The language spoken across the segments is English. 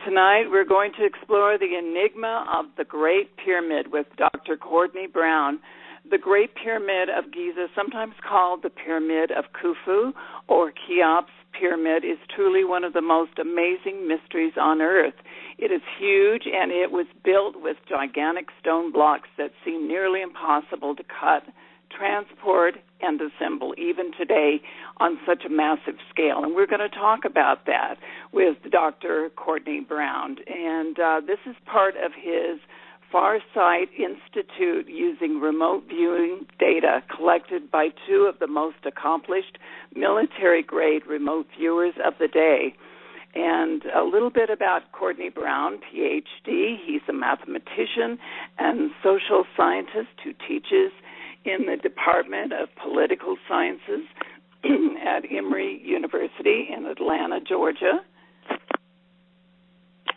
Tonight we're going to explore the enigma of the Great Pyramid with Dr. Courtney Brown. The Great Pyramid of Giza, sometimes called the Pyramid of Khufu or Cheops Pyramid, is truly one of the most amazing mysteries on Earth. It is huge, and it was built with gigantic stone blocks that seem nearly impossible to cut, transport, and assemble even today on such a massive scale. And we're going to talk about that with Dr. Courtney Brown. And this is part of his Farsight Institute using remote viewing data collected by two of the most accomplished military-grade remote viewers of the day. And a little bit about Courtney Brown, Ph.D. He's a mathematician and social scientist who teaches in the Department of Political Sciences at Emory University in Atlanta, Georgia.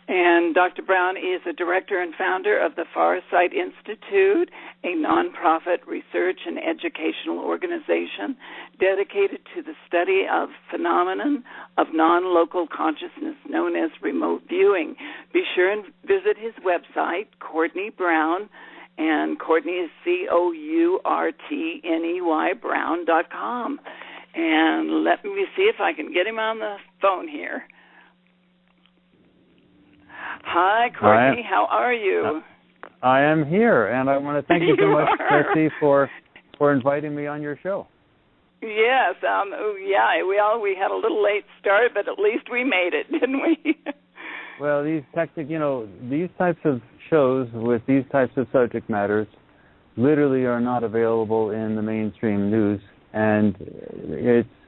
And Dr. Brown is a director and founder of the Farsight Institute, a nonprofit research and educational organization dedicated to the study of phenomenon of non-local consciousness known as remote viewing. Be sure and visit his website, Courtney Brown, and Courtney is COURTNEY Brown.com. And let me see if I can get him on the phone here. Hi, Courtney. How are you? I am here, and I want to thank you so much, Betsy, for inviting me on your show. Yes. We had a little late start, but at least we made it, didn't we? Well, these types of shows with these types of subject matters literally are not available in the mainstream news, and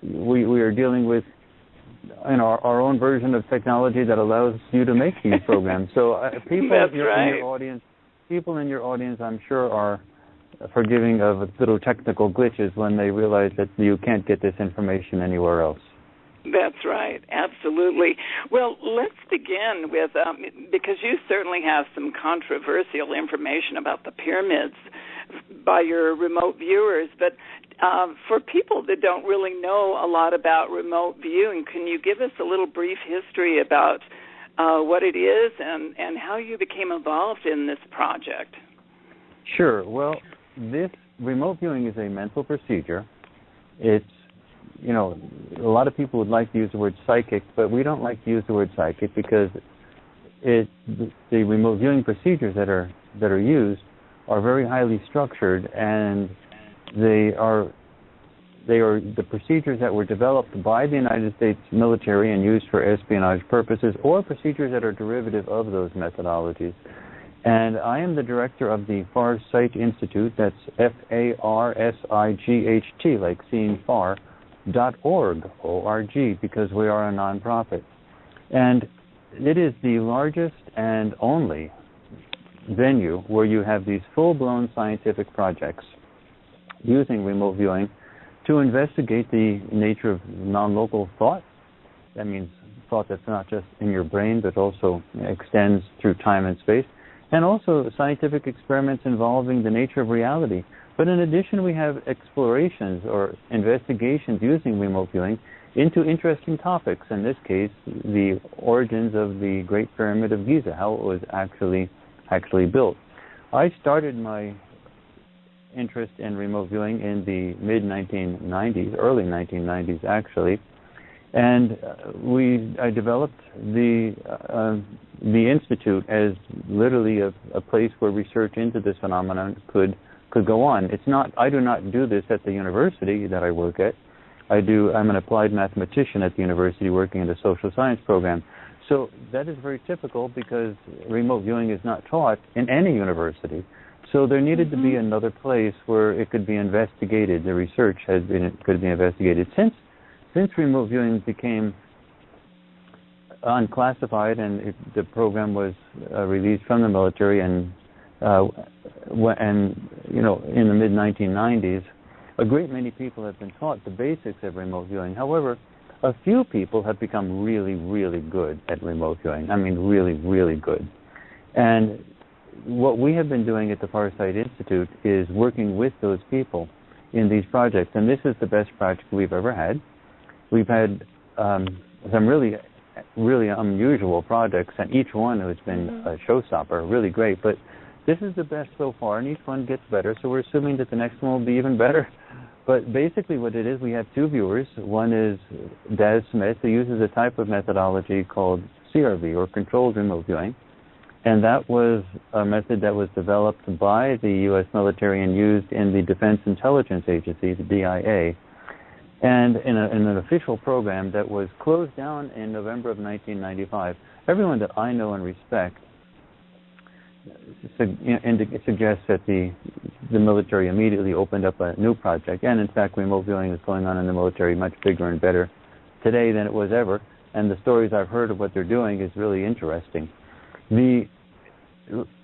we are dealing with our own version of technology that allows you to make these programs. So people in your audience, I'm sure, are forgiving of little technical glitches when they realize that you can't get this information anywhere else. That's right, absolutely. Well, let's begin with, because you certainly have some controversial information about the pyramids by your remote viewers, but for people that don't really know a lot about remote viewing, can you give us a little brief history about what it is and how you became involved in this project? Sure. Well, this remote viewing is a mental procedure. It's a lot of people would like to use the word psychic, but we don't like to use the word psychic because the remote viewing procedures that are used are very highly structured, and they are the procedures that were developed by the United States military and used for espionage purposes, or procedures that are derivative of those methodologies. And I am the director of the Farsight Institute. That's FARSIGHT, like seeing far. .org, because we are a nonprofit. And it is the largest and only venue where you have these full-blown scientific projects using remote viewing to investigate the nature of non-local thought. That means thought that's not just in your brain, but also extends through time and space. And also scientific experiments involving the nature of reality. But in addition, we have explorations or investigations using remote viewing into interesting topics. In this case, the origins of the Great Pyramid of Giza, how it was actually built. I started my interest in remote viewing in the mid-1990s, early 1990s actually, and I developed the institute as literally a place where research into this phenomenon could go on. I do not do this at the university that I work at. I'm an applied mathematician at the university working in the social science program. So that is very typical because remote viewing is not taught in any university. So there needed to be another place where it could be investigated. The research could be investigated. Since remote viewing became unclassified and the program was released from the military and in the mid-1990s, a great many people have been taught the basics of remote viewing. However, a few people have become really, really good at remote viewing. I mean, really, really good. And what we have been doing at the Farsight Institute is working with those people in these projects. And this is the best project we've ever had. We've had some really really unusual projects, and each one has been a showstopper, really great. But this is the best so far, and each one gets better, so we're assuming that the next one will be even better. But basically what it is, we have two viewers. One is Daz Smith, who uses a type of methodology called CRV, or controlled remote viewing. And that was a method that was developed by the U.S. military and used in the Defense Intelligence Agency, the DIA, and in an official program that was closed down in November of 1995. Everyone that I know and respect suggests that the military immediately opened up a new project, and in fact remote viewing is going on in the military much bigger and better today than it was ever, and the stories I've heard of what they're doing is really interesting. The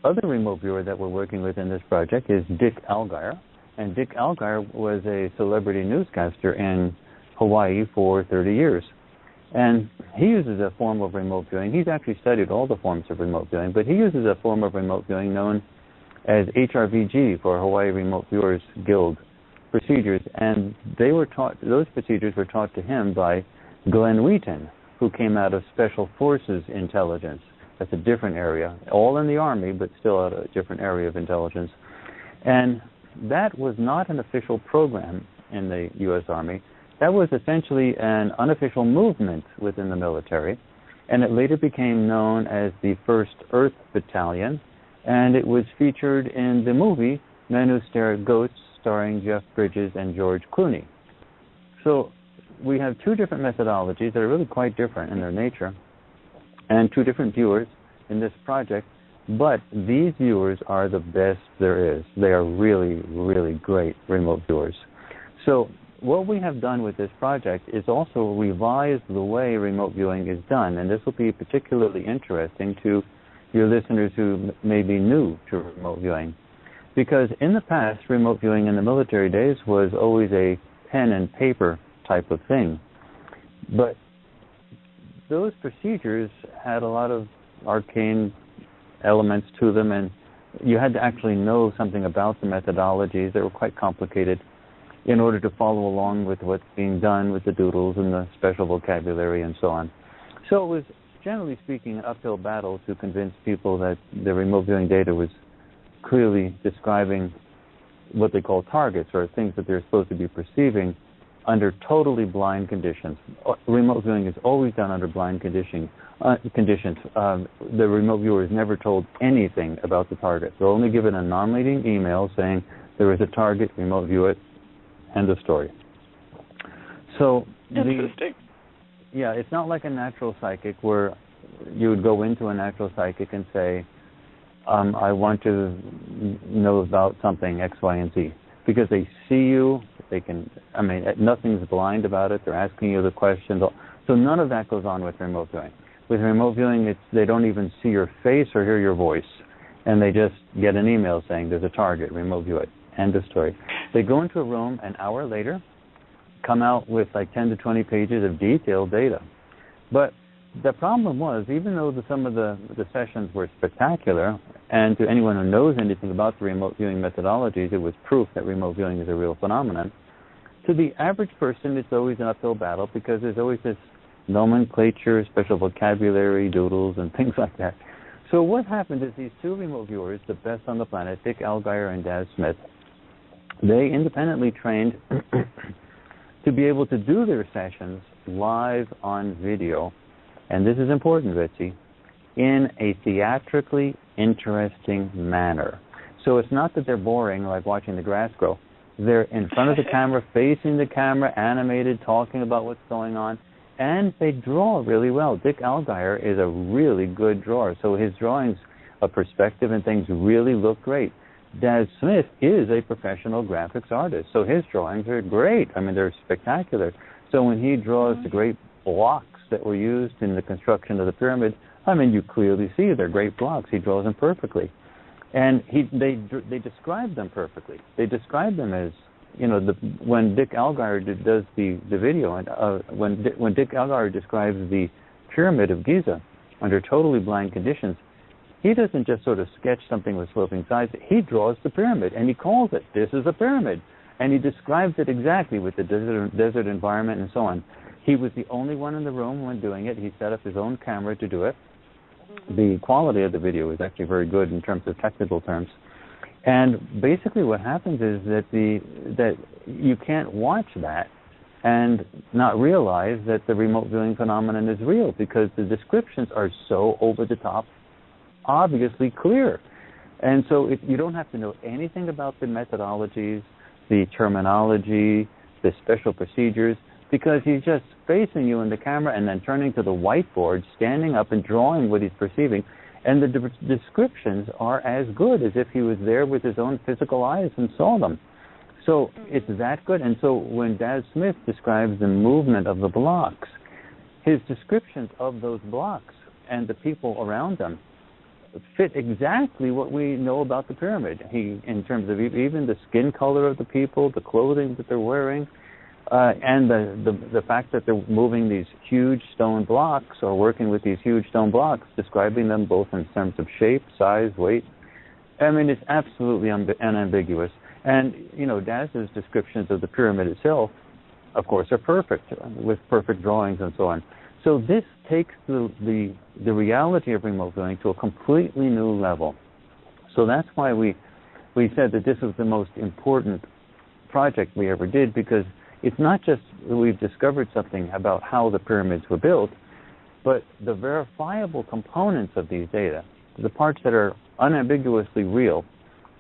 other remote viewer that we're working with in this project is Dick Allgaier, and Dick Allgaier was a celebrity newscaster in Hawaii for 30 years. And he uses a form of remote viewing. He's actually studied all the forms of remote viewing, but he uses a form of remote viewing known as HRVG, for Hawaii Remote Viewers Guild procedures. And those procedures were taught to him by Glenn Wheaton, who came out of Special Forces Intelligence. That's a different area, all in the Army, but still out of a different area of intelligence. And that was not an official program in the U.S. Army. That was essentially an unofficial movement within the military, and it later became known as the 1st Earth Battalion, and it was featured in the movie Men Who Stare at Goats, starring Jeff Bridges and George Clooney. So we have two different methodologies that are really quite different in their nature, and two different viewers in this project, but these viewers are the best there is. They are really, really great remote viewers. So what we have done with this project is also revise the way remote viewing is done, and this will be particularly interesting to your listeners who may be new to remote viewing. Because in the past, remote viewing in the military days was always a pen and paper type of thing. But those procedures had a lot of arcane elements to them, and you had to actually know something about the methodologies. They were quite complicated in order to follow along with what's being done with the doodles and the special vocabulary and so on. So it was, generally speaking, an uphill battle to convince people that the remote viewing data was clearly describing what they call targets, or things that they're supposed to be perceiving under totally blind conditions. Remote viewing is always done under blind conditions. The remote viewer is never told anything about the target. They're only given a non-leading email saying there is a target, remote view it, end of story. So interesting. It's not like a natural psychic where you would go into a natural psychic and say, I want to know about something X, Y, and Z. Because they see you, nothing's blind about it. They're asking you the questions. So none of that goes on with remote viewing. With remote viewing, they don't even see your face or hear your voice. And they just get an email saying there's a target, remote view it. End of story. They go into a room an hour later, come out with like 10 to 20 pages of detailed data. But the problem was, even though some of the sessions were spectacular, and to anyone who knows anything about the remote viewing methodologies, it was proof that remote viewing is a real phenomenon, to the average person it's always an uphill battle because there's always this nomenclature, special vocabulary, doodles, and things like that. So what happened is these two remote viewers, the best on the planet, Dick Allgaier and Daz Smith, they independently trained to be able to do their sessions live on video, and this is important, Betsy, in a theatrically interesting manner. So it's not that they're boring like watching the grass grow. They're in front of the camera, facing the camera, animated, talking about what's going on, and they draw really well. Dick Allgaier is a really good drawer, so his drawings of perspective and things really look great. Daz Smith is a professional graphics artist, so his drawings are great. They're spectacular. So when he draws the great blocks that were used in the construction of the pyramid, you clearly see they're great blocks. He draws them perfectly. And they describe them perfectly. They describe them as, when Dick Allgaier does the video, and when Dick Allgaier describes the Pyramid of Giza under totally blind conditions, he doesn't just sort of sketch something with sloping sides. He draws the pyramid, and he calls it, this is a pyramid. And he describes it exactly with the desert environment and so on. He was the only one in the room when doing it. He set up his own camera to do it. The quality of the video is actually very good in terms of technical terms. And basically what happens is that you can't watch that and not realize that the remote viewing phenomenon is real, because the descriptions are so over the top, obviously clear. And so you don't have to know anything about the methodologies, the terminology, the special procedures, because he's just facing you in the camera and then turning to the whiteboard, standing up and drawing what he's perceiving. And the descriptions are as good as if he was there with his own physical eyes and saw them. So it's that good. And so when Daz Smith describes the movement of the blocks, his descriptions of those blocks and the people around them fit exactly what we know about the pyramid. In terms of even the skin color of the people, the clothing that they're wearing, and the fact that they're moving these huge stone blocks or working with these huge stone blocks, describing them both in terms of shape, size, weight. I mean, it's absolutely unambiguous. And, Daz's descriptions of the pyramid itself, of course, are perfect, with perfect drawings and so on. So this takes the reality of remote viewing to a completely new level. So that's why we said that this was the most important project we ever did, because it's not just that we've discovered something about how the pyramids were built, but the verifiable components of these data, the parts that are unambiguously real,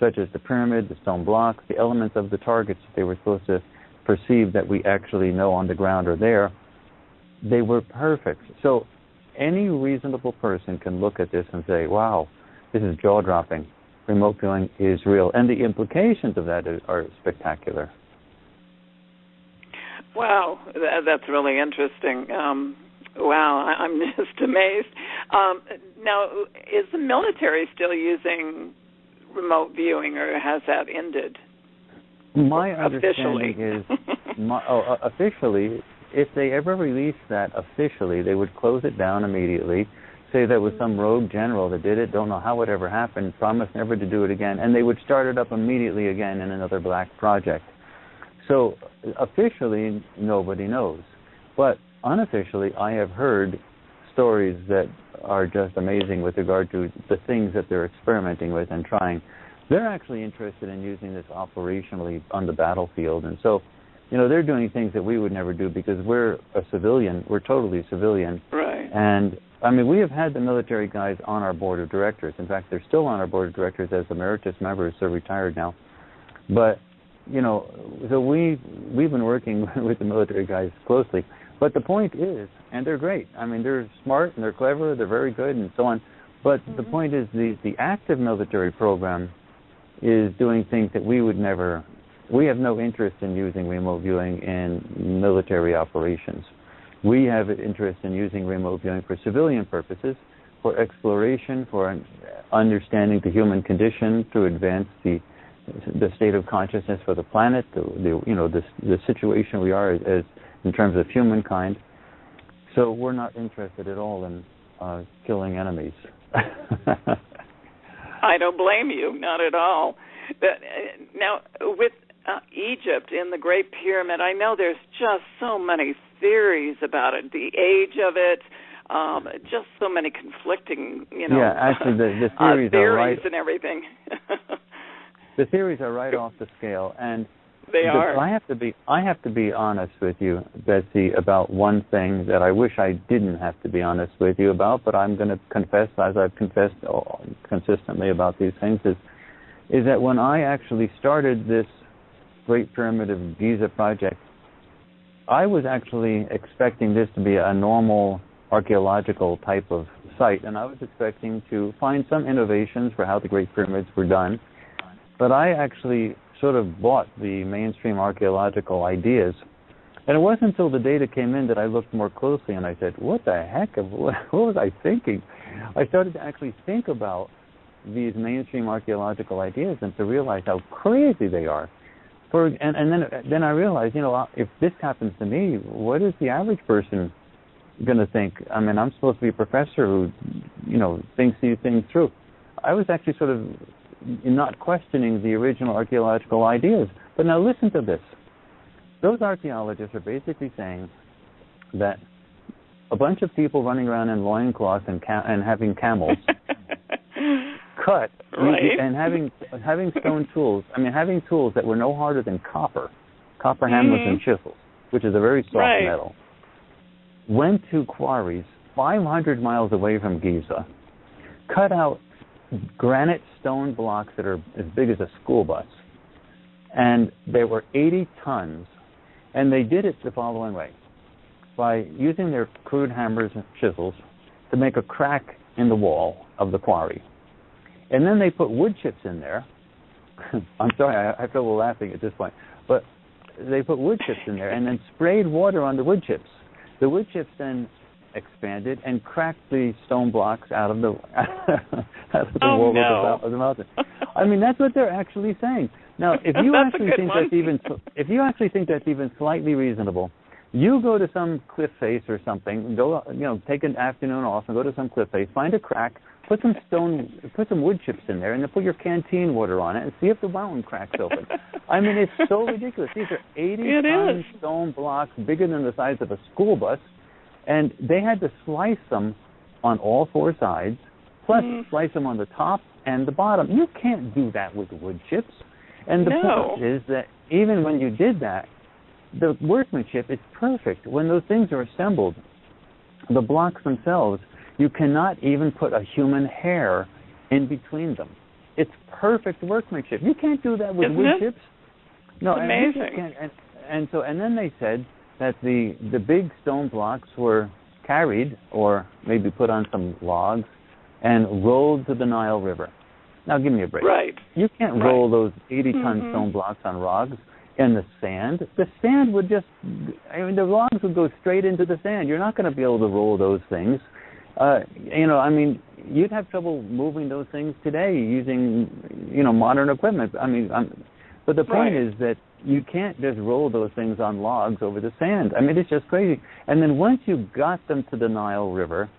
such as the pyramid, the stone blocks, the elements of the targets that they were supposed to perceive that we actually know on the ground are there, they were perfect. So any reasonable person can look at this and say, wow, this is jaw-dropping. Remote viewing is real. And the implications of that are spectacular. Wow, that's really interesting. Wow, I'm just amazed. Now, is the military still using remote viewing, or has that ended? My understanding is, officially, if they ever released that officially, they would close it down immediately, say there was some rogue general that did it, don't know how it ever happened, promised never to do it again, and they would start it up immediately again in another black project. So officially, nobody knows. But unofficially, I have heard stories that are just amazing with regard to the things that they're experimenting with and trying. They're actually interested in using this operationally on the battlefield. And so, they're doing things that we would never do because we're a civilian. We're totally civilian. Right. And, we have had the military guys on our board of directors. In fact, they're still on our board of directors as emeritus members. They're retired now. But, so we've been working with the military guys closely. But the point is, and they're great. They're smart and they're clever. They're very good and so on. But the point is the active military program is doing things that we would never. We have no interest in using remote viewing in military operations. We have an interest in using remote viewing for civilian purposes, for exploration, for understanding the human condition, to advance the state of consciousness for the planet, the situation we are as in terms of humankind. So we're not interested at all in killing enemies. I don't blame you, not at all. But now, with Egypt in the Great Pyramid, I know there's just so many theories about it, the age of it, just so many conflicting, Yeah, actually, the theories are right. And everything. The theories are right off the scale, and they are. I have to be honest with you, Betsy, about one thing that I wish I didn't have to be honest with you about, but I'm going to confess, as I've confessed consistently about these things, is that when I actually started this Great Pyramid of Giza project, I was actually expecting this to be a normal archaeological type of site, and I was expecting to find some innovations for how the Great Pyramids were done. But I actually sort of bought the mainstream archaeological ideas. And it wasn't until the data came in that I looked more closely and I said, what the heck? What was I thinking? I started to actually think about these mainstream archaeological ideas and to realize how crazy they are. And then I realized, if this happens to me, what is the average person going to think? I'm supposed to be a professor who, thinks these things through. I was actually sort of not questioning the original archaeological ideas. But now listen to this. Those archaeologists are basically saying that a bunch of people running around in loincloths and having camels cut and having stone tools. I mean, having tools that were no harder than copper hammers and chisels, which is a very soft metal. Went to quarries 500 miles away from Giza, cut out granite stone blocks that are as big as a school bus, and they were 80 tons, and they did it the following way: by using their crude hammers and chisels to make a crack in the wall of the quarry. And then they put wood chips in there. I'm sorry, I have trouble laughing at this point, but they put wood chips in there and then sprayed water on the wood chips. The wood chips then expanded and cracked the stone blocks out of the wall of the mountain. I mean, that's what they're actually saying. Now, if you actually think that's even slightly reasonable, you go to some cliff face or something, take an afternoon off and go to some cliff face, find a crack, put some wood chips in there, and then put your canteen water on it and see if the mountain cracks open. I mean, it's so ridiculous. These are 80-ton stone blocks bigger than the size of a school bus, and they had to slice them on all four sides, plus slice them on the top and the bottom. You can't do that with wood chips. And the point is that even when you did that, the workmanship is perfect. When those things are assembled, the blocks themselves, you cannot even put a human hair in between them. It's perfect workmanship. You can't do that with wood chips. No, amazing. And then they said that the big stone blocks were carried or maybe put on some logs and rolled to the Nile River. Now give me a break. Right. You can't roll those 80-ton stone blocks on logs in the sand. The sand would the logs would go straight into the sand. You're not going to be able to roll those things. You'd have trouble moving those things today using, modern equipment. But the point is that you can't just roll those things on logs over the sand. I mean, it's just crazy. And then once you got them to the Nile River,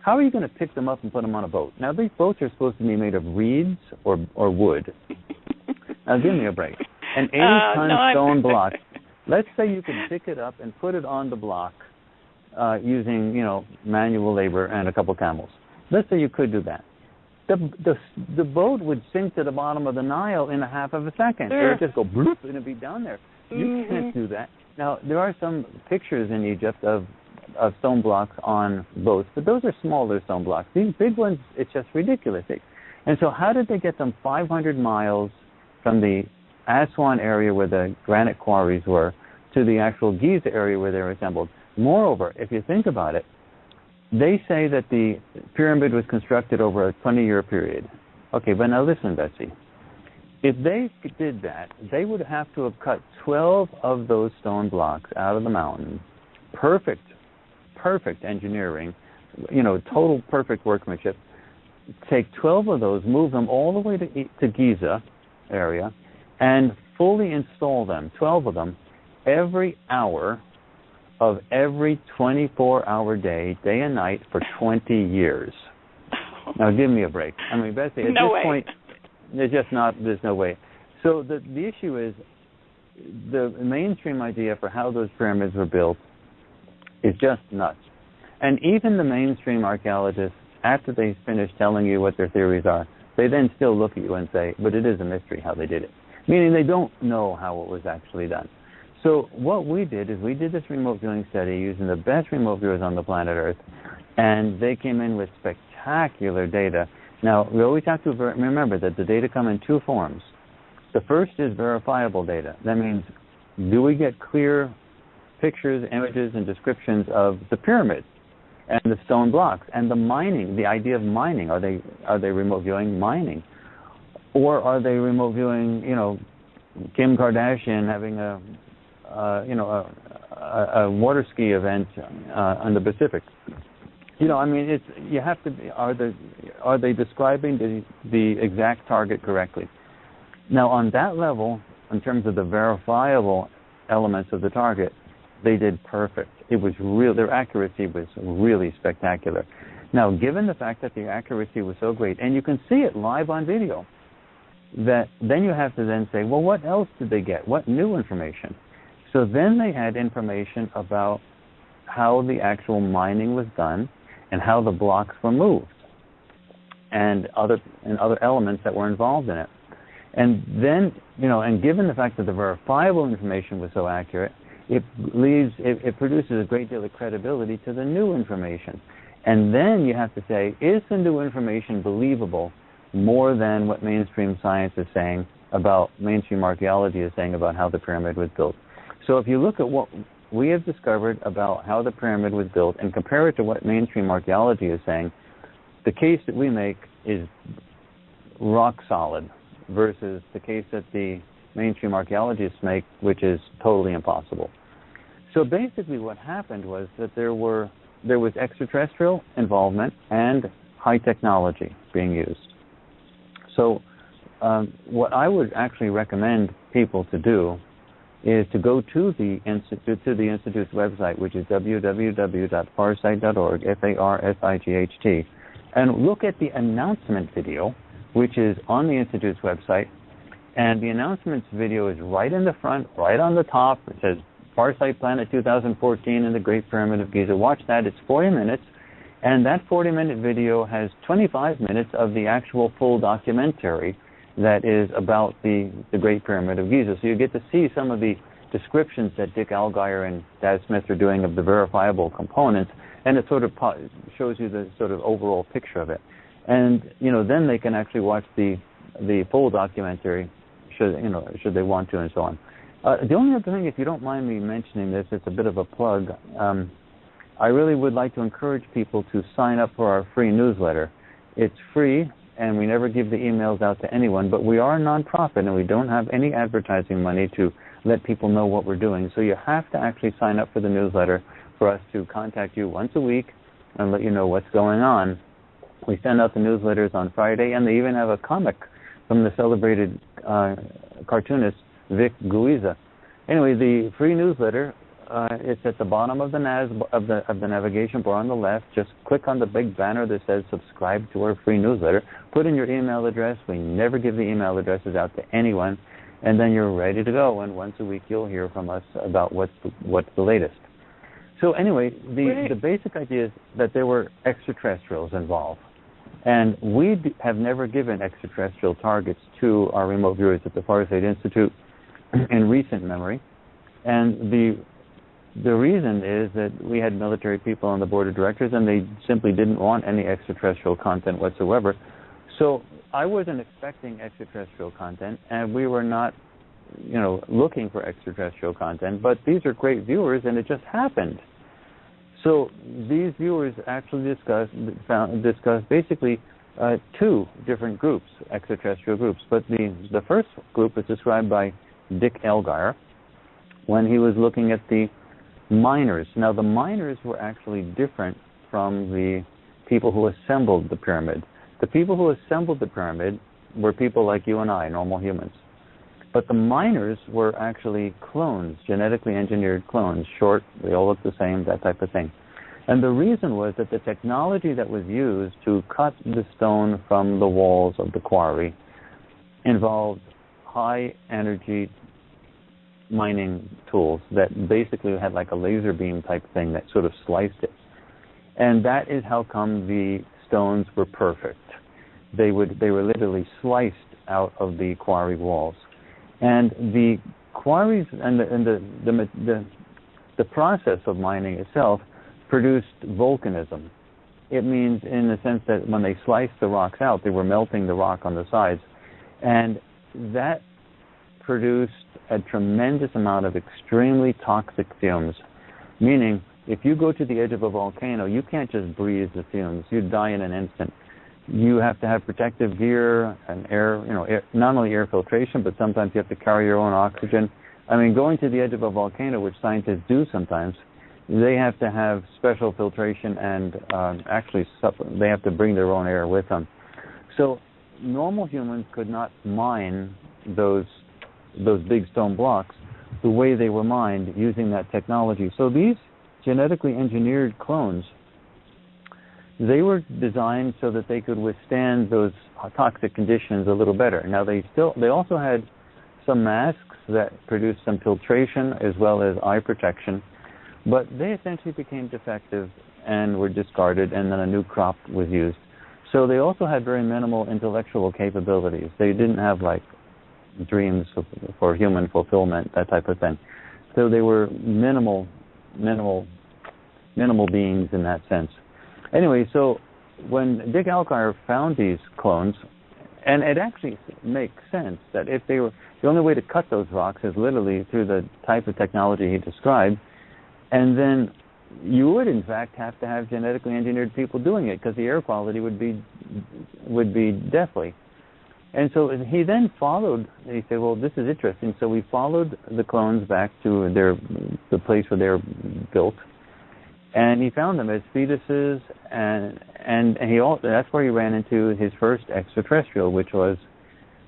how are you going to pick them up and put them on a boat? Now, these boats are supposed to be made of reeds or wood. Now, give me a break. An 80-ton stone block. Let's say you could pick it up and put it on the block using, manual labor and a couple camels. Let's say you could do that. The boat would sink to the bottom of the Nile in a half of a second. Sure. It would just go bloop and it'd be down there. You can't do that. Now, there are some pictures in Egypt of stone blocks on boats, but those are smaller stone blocks. These big ones, it's just ridiculous. And so how did they get them 500 miles from the Aswan area where the granite quarries were to the actual Giza area where they were assembled? Moreover, if you think about it, they say that the pyramid was constructed over a 20-year period. Okay, but now listen, Betsy. If they did that, they would have to have cut 12 of those stone blocks out of the mountain. Perfect engineering, total perfect workmanship. Take 12 of those, move them all the way to Giza area, and fully install them, 12 of them, every hour of every 24-hour day and night for 20 years. Now, give me a break. I mean, Betsy, at this point, there's no way. So the issue is the mainstream idea for how those pyramids were built is just nuts. And even the mainstream archaeologists, after they finish telling you what their theories are, they then still look at you and say, but it is a mystery how they did it. Meaning they don't know how it was actually done. So what we did is we did this remote viewing study using the best remote viewers on the planet Earth, and they came in with spectacular data. Now, we always have to remember that the data come in two forms. The first is verifiable data. That means, do we get clear pictures, images, and descriptions of the pyramid and the stone blocks and the mining, the idea of mining? Are they remote viewing mining? Or are they remote viewing, Kim Kardashian having a water ski event on the Pacific? Are they describing the exact target correctly? Now, on that level, in terms of the verifiable elements of the target, they did perfect. Their accuracy was really spectacular. Now, given the fact that the accuracy was so great, and you can see it live on video, that then you have to then say, well, what else did they get? What new information? So then they had information about how the actual mining was done and how the blocks were moved and other elements that were involved in it. And then, and given the fact that the verifiable information was so accurate, it produces a great deal of credibility to the new information. And then you have to say, is the new information believable more than what mainstream science is saying about, mainstream archaeology is saying about how the pyramid was built? So if you look at what we have discovered about how the pyramid was built and compare it to what mainstream archaeology is saying, the case that we make is rock solid versus the case that the mainstream archaeologists make, which is totally impossible. So basically what happened was that there was extraterrestrial involvement and high technology being used. So what I would actually recommend people to do is to go to the Institute's website, which is www.farsight.org, Farsight, and look at the announcement video, which is on the Institute's website. And the announcements video is right in the front, right on the top. It says Farsight Planet 2014 and the Great Pyramid of Giza. Watch that. It's 40 minutes. And that 40-minute video has 25 minutes of the actual full documentary that is about the Great Pyramid of Giza. So you get to see some of the descriptions that Dick Allgaier and Daz Smith are doing of the verifiable components, and it sort of shows you the sort of overall picture of it. And, then they can actually watch the full documentary should they want to, and so on. The only other thing, if you don't mind me mentioning this, it's a bit of a plug. I really would like to encourage people to sign up for our free newsletter. It's free, and we never give the emails out to anyone, but we are a nonprofit, and we don't have any advertising money to let people know what we're doing. So you have to actually sign up for the newsletter for us to contact you once a week and let you know what's going on. We send out the newsletters on Friday, and they even have a comic from the celebrated cartoonist Vic Guiza. Anyway, the free newsletter, it's at the bottom of the navigation bar on the left. Just click on the big banner that says subscribe to our free newsletter. Put in your email address. We never give the email addresses out to anyone. And then you're ready to go. And once a week you'll hear from us about what's the latest. So anyway, the basic idea is that there were extraterrestrials involved. And we have never given extraterrestrial targets to our remote viewers at the Farsight Institute in recent memory. And the reason is that we had military people on the board of directors, and they simply didn't want any extraterrestrial content whatsoever. So I wasn't expecting extraterrestrial content, and we were not, looking for extraterrestrial content. But these are great viewers, and it just happened. So these viewers actually discussed basically two different groups, extraterrestrial groups. But the first group was described by Dick Allgaier when he was looking at the miners. Now, the miners were actually different from the people who assembled the pyramid. The people who assembled the pyramid were people like you and I, normal humans. But the miners were actually clones, genetically engineered clones, short, they all look the same, that type of thing. And the reason was that the technology that was used to cut the stone from the walls of the quarry involved high-energy mining tools that basically had like a laser beam type thing that sort of sliced it. And that is how come the stones were perfect. They were literally sliced out of the quarry walls. And the quarries and the process of mining itself produced volcanism. It means in the sense that when they sliced the rocks out, they were melting the rock on the sides. And that produced a tremendous amount of extremely toxic fumes, meaning if you go to the edge of a volcano, you can't just breathe the fumes. You die in an instant. You have to have protective gear and air, not only air filtration, but sometimes you have to carry your own oxygen. I mean, going to the edge of a volcano, which scientists do sometimes, they have to have special filtration and they have to bring their own air with them. So normal humans could not mine those big stone blocks the way they were mined using that technology. So these genetically engineered clones, they were designed so that they could withstand those toxic conditions a little better. Now they also had some masks that produced some filtration as well as eye protection, But they essentially became defective and were discarded, and then a new crop was used. So they also had very minimal intellectual capabilities. They didn't have like dreams for human fulfillment, that type of thing. So they were minimal beings in that sense. Anyway, so when Dick Algar found these clones, and it actually makes sense that if they were, the only way to cut those rocks is literally through the type of technology he described, and then you would in fact have to have genetically engineered people doing it because the air quality would be deathly. And so he then followed, and he said, well, this is interesting. So we followed the clones back to the place where they were built, and he found them as fetuses, and that's where he ran into his first extraterrestrial, which was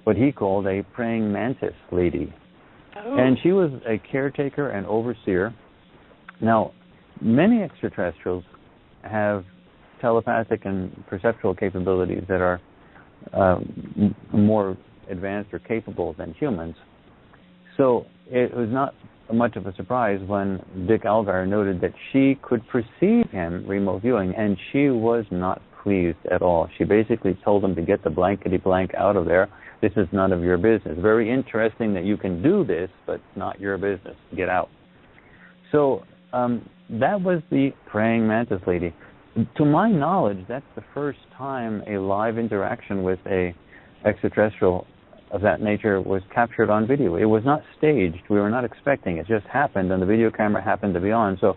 what he called a praying mantis lady. Oh. And she was a caretaker and overseer. Now, many extraterrestrials have telepathic and perceptual capabilities that are more advanced or capable than humans. So it was not much of a surprise when Dick Algar noted that she could perceive him remote viewing, and she was not pleased at all. She basically told him to get the blankety blank out of there. This is none of your business. Very interesting that you can do this, but not your business. Get out. So that was the praying mantis lady. To my knowledge, that's the first time a live interaction with a extraterrestrial of that nature was captured on video. It was not staged. We were not expecting it. It just happened, and the video camera happened to be on. So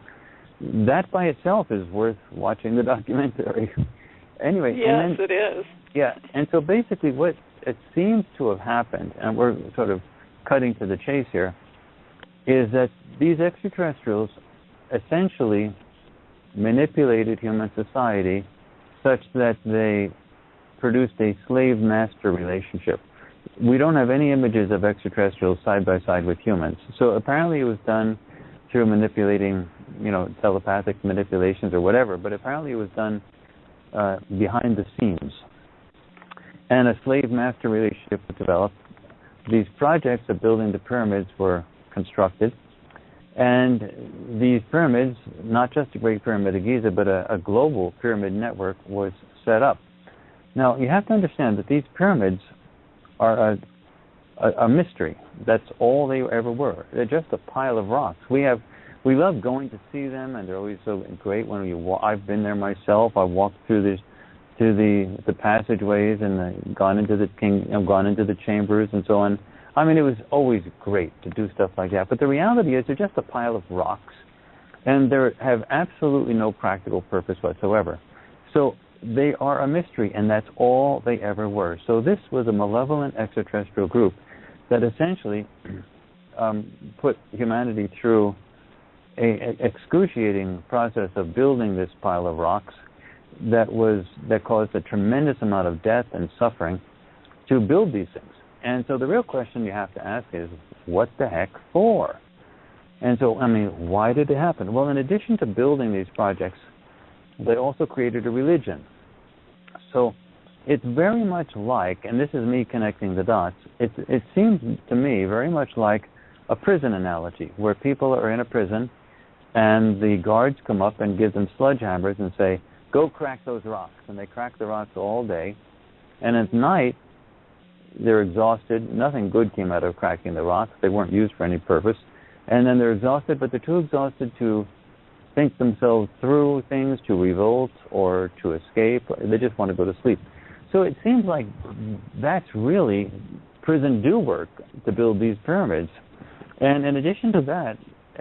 that by itself is worth watching the documentary. Anyway. Yes, it is. Yeah, and so basically what it seems to have happened, and we're sort of cutting to the chase here, is that these extraterrestrials essentially manipulated human society such that they produced a slave-master relationship. We don't have any images of extraterrestrials side by side with humans. So apparently it was done through manipulating, telepathic manipulations or whatever, but apparently it was done behind the scenes. And a slave-master relationship was developed. These projects of building the pyramids were constructed. And these pyramids, not just the Great Pyramid of Giza, but a global pyramid network was set up. Now, you have to understand that these pyramids are a mystery. That's all they ever were. They're just a pile of rocks. We love going to see them, and they're always so great when you walk. I've been there myself. I've walked through the passageways and gone into the chambers and so on. I mean, it was always great to do stuff like that. But the reality is they're just a pile of rocks, and they have absolutely no practical purpose whatsoever. So they are a mystery, and that's all they ever were. So this was a malevolent extraterrestrial group that essentially put humanity through an excruciating process of building this pile of rocks that caused a tremendous amount of death and suffering to build these things. And so the real question you have to ask is, what the heck for? And so, why did it happen? Well, in addition to building these projects, they also created a religion. So it's very much like, and this is me connecting the dots, it seems to me very much like a prison analogy, where people are in a prison and the guards come up and give them sledgehammers and say, go crack those rocks. And they crack the rocks all day. And at night, they're exhausted. Nothing good came out of cracking the rocks. They weren't used for any purpose. And then they're exhausted, but they're too exhausted to think themselves through things, to revolt or to escape. They just want to go to sleep. So it seems like that's really prison do work to build these pyramids. And in addition to that,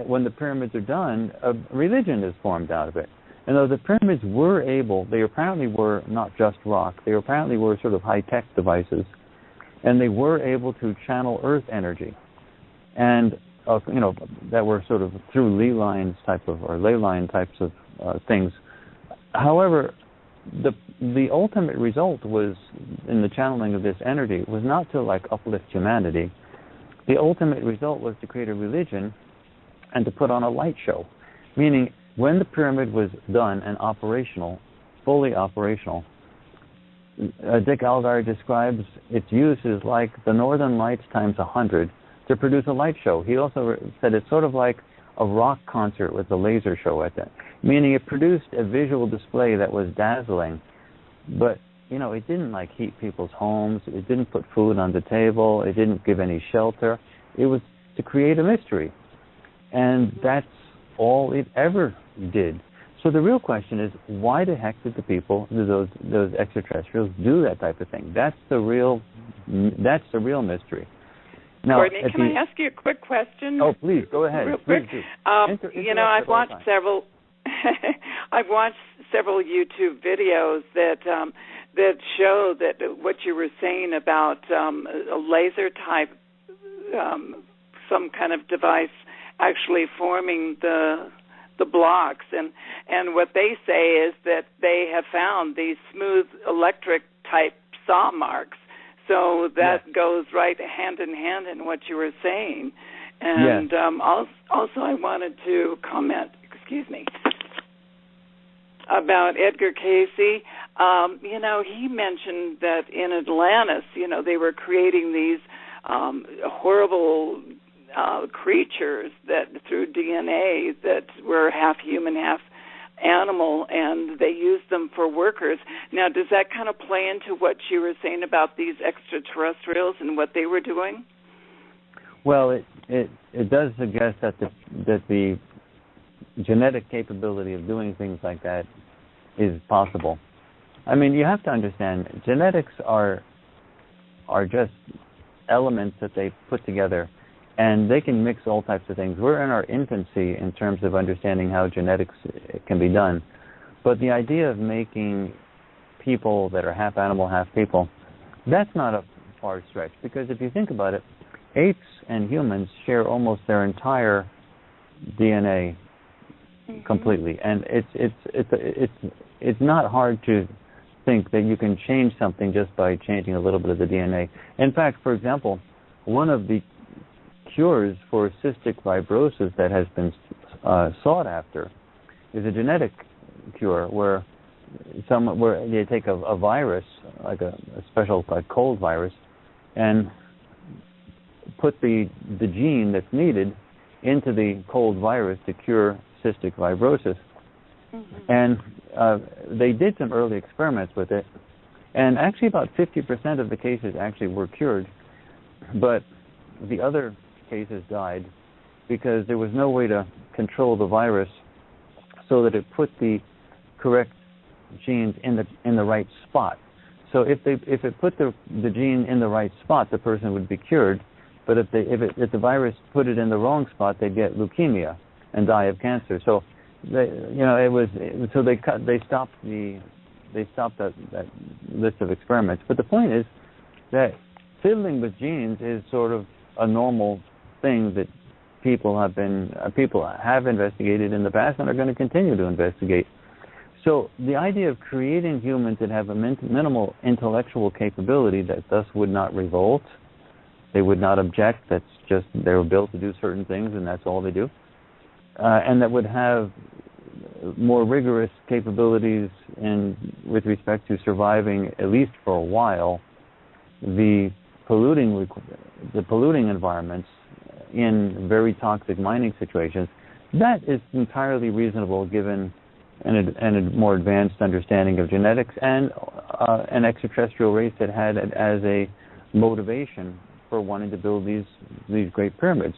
when the pyramids are done, a religion is formed out of it. And though the pyramids they apparently were not just rock, they apparently were sort of high-tech devices, and they were able to channel earth energy, and that were sort of through ley line types of things. However, the ultimate result was in the channeling of this energy was not to uplift humanity. The ultimate result was to create a religion and to put on a light show, meaning when the pyramid was done and operational, fully operational, Dick Algar describes its use as like the Northern Lights times 100 to produce a light show. He also said it's sort of like a rock concert with a laser show at that, meaning it produced a visual display that was dazzling, but it didn't heat people's homes, it didn't put food on the table, it didn't give any shelter. It was to create a mystery, and that's all it ever did. So the real question is, why the heck did those extraterrestrials do that type of thing? That's the real mystery. Now, Courtney, can I ask you a quick question? Oh, please, go ahead. Real quick. I've watched several. I've watched several YouTube videos that show that what you were saying about a laser type, some kind of device actually forming the blocks, and what they say is that they have found these smooth electric type saw marks. So that goes right hand in hand in what you were saying. And also I wanted to comment, about Edgar Cayce. He mentioned that in Atlantis, they were creating these horrible creatures that through DNA that were half human, half animal, and they used them for workers. Now, does that kind of play into what you were saying about these extraterrestrials and what they were doing? Well, it does suggest that the genetic capability of doing things like that is possible. I mean, you have to understand, genetics are just elements that they put together, and they can mix all types of things. We're in our infancy in terms of understanding how genetics can be done. But the idea of making people that are half animal, half people, that's not a far stretch. Because if you think about it, apes and humans share almost their entire DNA completely. And it's not hard to think that you can change something just by changing a little bit of the DNA. In fact, for example, one of the cures for cystic fibrosis that has been sought after is a genetic cure where they take a virus, like a special cold virus, and put the gene that's needed into the cold virus to cure cystic fibrosis. And they did some early experiments with it, and actually about 50% of the cases actually were cured, but the other cases died because there was no way to control the virus so that it put the correct genes in the right spot. So if it put the gene in the right spot, the person would be cured. But if the virus put it in the wrong spot, they'd get leukemia and die of cancer. So they stopped that list of experiments. But the point is that fiddling with genes is sort of a normal thing that people have investigated in the past and are going to continue to investigate. So the idea of creating humans that have a minimal intellectual capability that thus would not revolt, they would not object, that's just they were built to do certain things and that's all they do, and that would have more rigorous capabilities with respect to surviving, at least for a while, the polluting environments in very toxic mining situations. That is entirely reasonable given a more advanced understanding of genetics and an extraterrestrial race that had it as a motivation for wanting to build these great pyramids.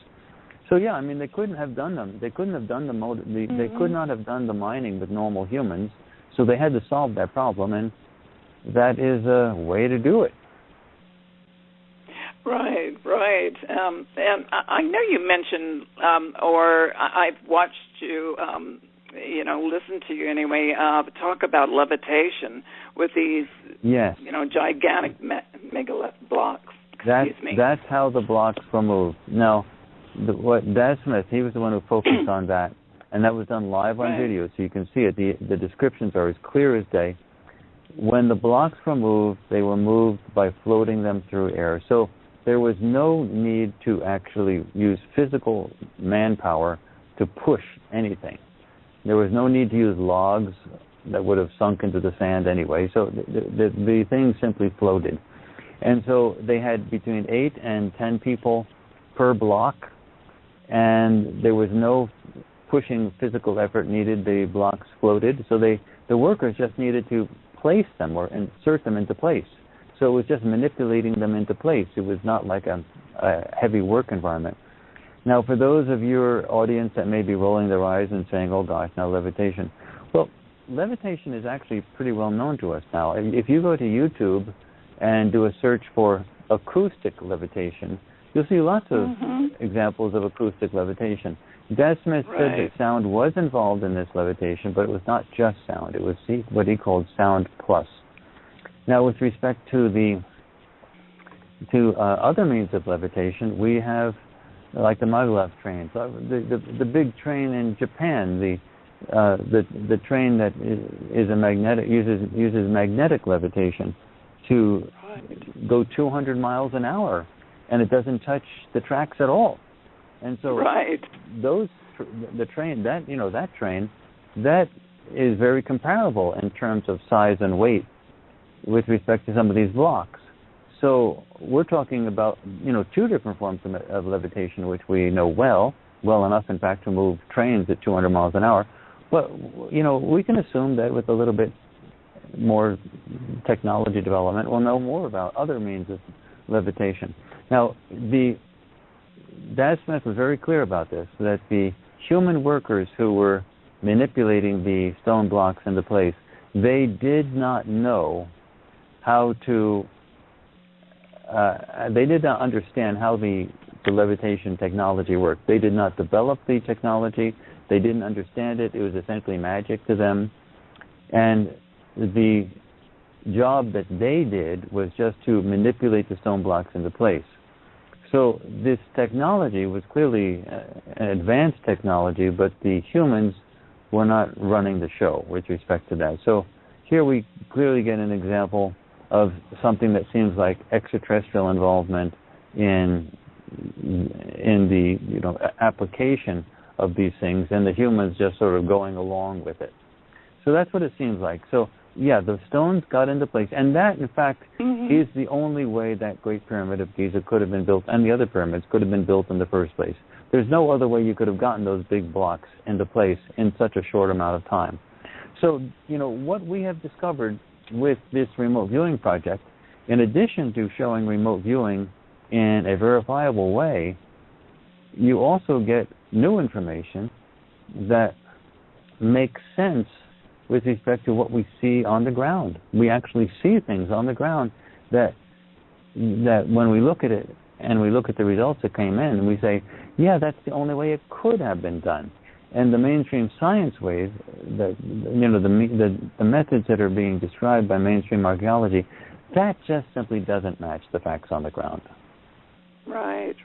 So yeah, I mean, they couldn't have done them. They couldn't have done they could not have done the mining with normal humans. So they had to solve that problem, and that is a way to do it. Right. And I know you mentioned, or I've watched you, listen to you anyway, talk about levitation with these, gigantic megalith blocks. That's how the blocks were moved. Now, Dad Smith, he was the one who focused on that, and that was done live on video, so you can see it. The descriptions are as clear as day. When the blocks were moved, they were moved by floating them through air. So there was no need to actually use physical manpower to push anything. There was no need to use logs that would have sunk into the sand anyway. So the thing simply floated. And so they had between 8 and 10 people per block, and there was no pushing physical effort needed. The blocks floated, so the workers just needed to place them or insert them into place. So it was just manipulating them into place. It was not like a heavy work environment. Now, for those of your audience that may be rolling their eyes and saying, oh gosh, now levitation. Well, levitation is actually pretty well known to us now. If you go to YouTube and do a search for acoustic levitation, you'll see lots of examples of acoustic levitation. Dad Smith said that sound was involved in this levitation, but it was not just sound. It was what he called sound plus. Now, with respect to other means of levitation, we have like the maglev train, the big train in Japan, the train that is a magnetic uses magnetic levitation to go 200 miles an hour, and it doesn't touch the tracks at all. And so the train that is very comparable in terms of size and weight with respect to some of these blocks. So we're talking about two different forms of levitation, which we know well enough, in fact, to move trains at 200 miles an hour. But we can assume that with a little bit more technology development, we'll know more about other means of levitation. Now, Dad Smith was very clear about this, that the human workers who were manipulating the stone blocks into place, they did not know how to, they did not understand how the levitation technology worked. They did not develop the technology. They didn't understand it. It was essentially magic to them. And the job that they did was just to manipulate the stone blocks into place. So this technology was clearly an advanced technology, but the humans were not running the show with respect to that. So here we clearly get an example of something that seems like extraterrestrial involvement in the application of these things, and the humans just sort of going along with it. So that's what it seems like. So yeah, the stones got into place, and that, in fact, is the only way that Great Pyramid of Giza could have been built, and the other pyramids could have been built in the first place. There's no other way you could have gotten those big blocks into place in such a short amount of time. So, what we have discovered with this remote viewing project, in addition to showing remote viewing in a verifiable way, you also get new information that makes sense with respect to what we see on the ground. We actually see things on the ground that when we look at it and we look at the results that came in, and we say, yeah, that's the only way it could have been done. And the mainstream science ways, the methods that are being described by mainstream archaeology, that just simply doesn't match the facts on the ground. Right.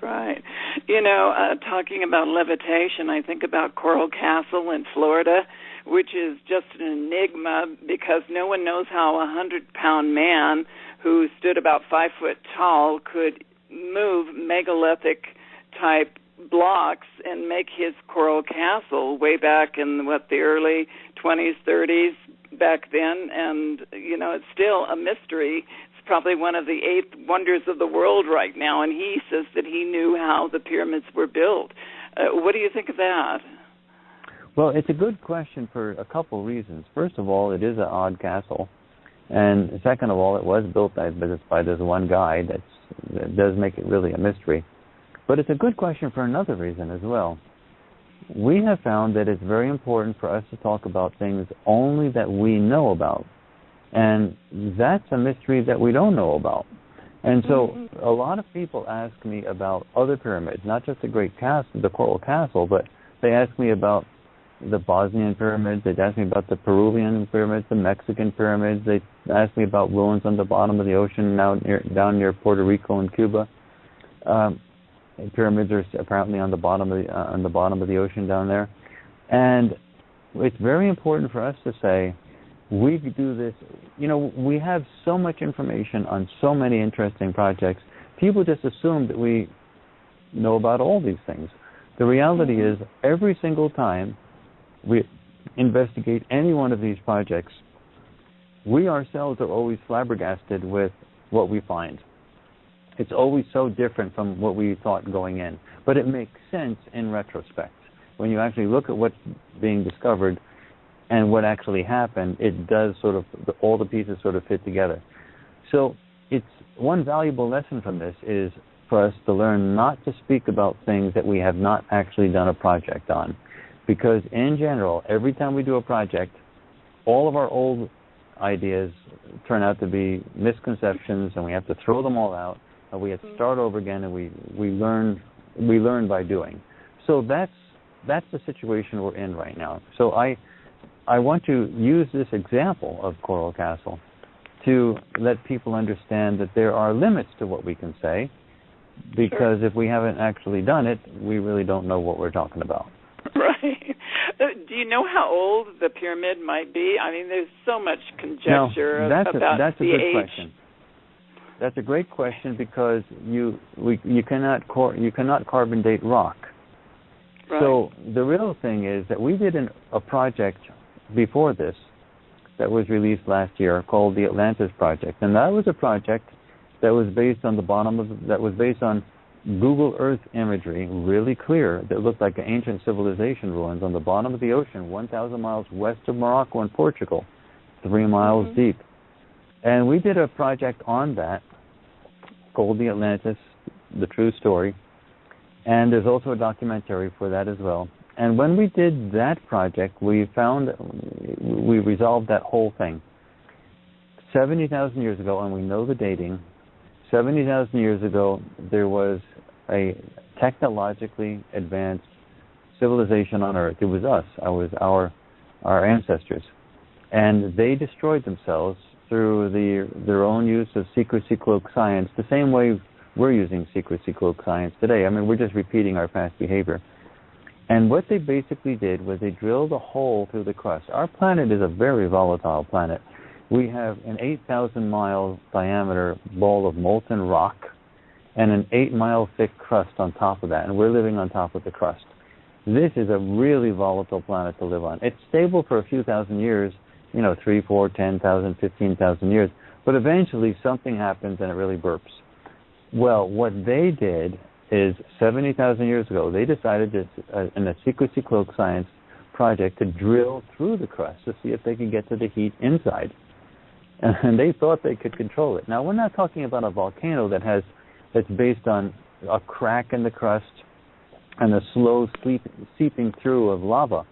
Talking about levitation, I think about Coral Castle in Florida, which is just an enigma because no one knows how a 100-pound man who stood about 5 foot tall could move megalithic-type blocks and make his Coral Castle way back in, the early 20s, 30s back then. And, it's still a mystery. It's probably one of the 8 wonders of the world right now, and he says that he knew how the pyramids were built. What do you think of that? Well, it's a good question for a couple reasons. First of all, it is an odd castle. And second of all, it was built by this one guy. That does make it really a mystery. But it's a good question for another reason as well. We have found that it's very important for us to talk about things only that we know about. And that's a mystery that we don't know about. And so a lot of people ask me about other pyramids, not just the Coral Castle, but they ask me about the Bosnian pyramids, they ask me about the Peruvian pyramids, the Mexican pyramids, they ask me about ruins on the bottom of the ocean down near Puerto Rico and Cuba. Pyramids are apparently on the bottom of the ocean down there. And it's very important for us to say, we do this, we have so much information on so many interesting projects. People just assume that we know about all these things. The reality is, every single time we investigate any one of these projects, we ourselves are always flabbergasted with what we find. It's always so different from what we thought going in. But it makes sense in retrospect. When you actually look at what's being discovered and what actually happened, it does sort of, all the pieces sort of fit together. So it's one valuable lesson from this is for us to learn not to speak about things that we have not actually done a project on. Because in general, every time we do a project, all of our old ideas turn out to be misconceptions, and we have to throw them all out, and we have to start over again, and we learn by doing. So that's the situation we're in right now. So I want to use this example of Coral Castle to let people understand that there are limits to what we can say, because if we haven't actually done it, we really don't know what we're talking about. Right. Do you know how old the pyramid might be? I mean, there's so much conjecture about that's a the good age. Question. That's a great question because you cannot carbon date rock. Right. So the real thing is that we did a project before this that was released last year called the Atlantis Project, and that was a project that was based on Google Earth imagery, really clear, that looked like an ancient civilization ruins on the bottom of the ocean, 1,000 miles west of Morocco and Portugal, 3 miles deep. And we did a project on that called the Atlantis, the true story, and there's also a documentary for that as well. And when we did that project, we resolved that whole thing. 70,000 years ago, and we know the dating, 70,000 years ago, there was a technologically advanced civilization on Earth. It was us. It was our ancestors. And they destroyed themselves through their own use of secrecy cloak science, the same way we're using secrecy cloak science today. I mean, we're just repeating our past behavior. And what they basically did was they drilled a hole through the crust. Our planet is a very volatile planet. We have an 8,000-mile diameter ball of molten rock and an 8-mile thick crust on top of that, and we're living on top of the crust. This is a really volatile planet to live on. It's stable for a few thousand years, 3, 4, 10,000, 15,000 years, but eventually something happens and it really burps. Well, what they did is 70,000 years ago, they decided in a secrecy cloak science project to drill through the crust to see if they could get to the heat inside. And they thought they could control it. Now, we're not talking about a volcano that's based on a crack in the crust and a slow seeping through of lava.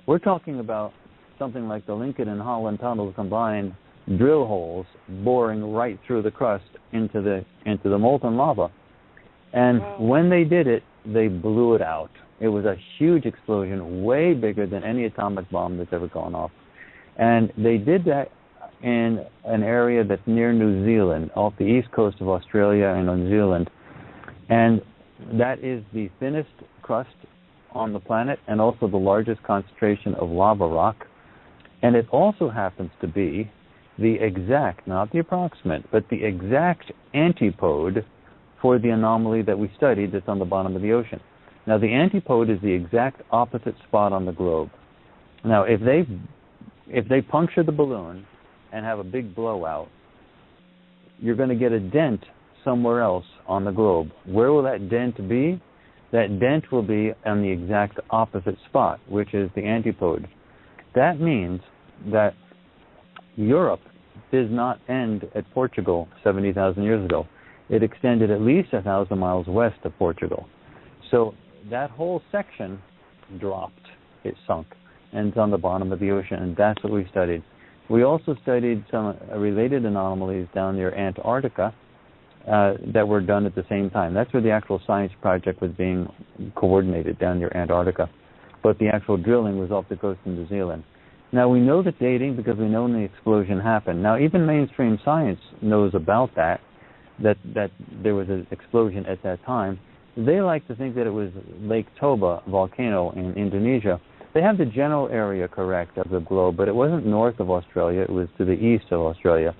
We're talking about something like the Lincoln and Holland tunnels combined, drill holes boring right through the crust into the molten lava. And when they did it, they blew it out. It was a huge explosion, way bigger than any atomic bomb that's ever gone off. And they did that in an area that's near New Zealand, off the east coast of Australia and New Zealand. And that is the thinnest crust on the planet and also the largest concentration of lava rock. And it also happens to be the exact, not the approximate, but the exact antipode for the anomaly that we studied that's on the bottom of the ocean. Now, the antipode is the exact opposite spot on the globe. Now, if they puncture the balloon and have a big blowout, you're going to get a dent somewhere else on the globe. Where will that dent be? That dent will be on the exact opposite spot, which is the antipode. That means that Europe does not end at Portugal 70,000 years ago. It extended at least 1,000 miles west of Portugal. So that whole section dropped. It sunk. And it's on the bottom of the ocean, and that's what we studied. We also studied some related anomalies down near Antarctica that were done at the same time. That's where the actual science project was being coordinated, down near Antarctica. But the actual drilling was off the coast of New Zealand. Now, we know the dating because we know when the explosion happened. Now, even mainstream science knows about that there was an explosion at that time. They like to think that it was Lake Toba volcano in Indonesia. They have the general area correct of the globe, but it wasn't north of Australia. It was to the east of Australia.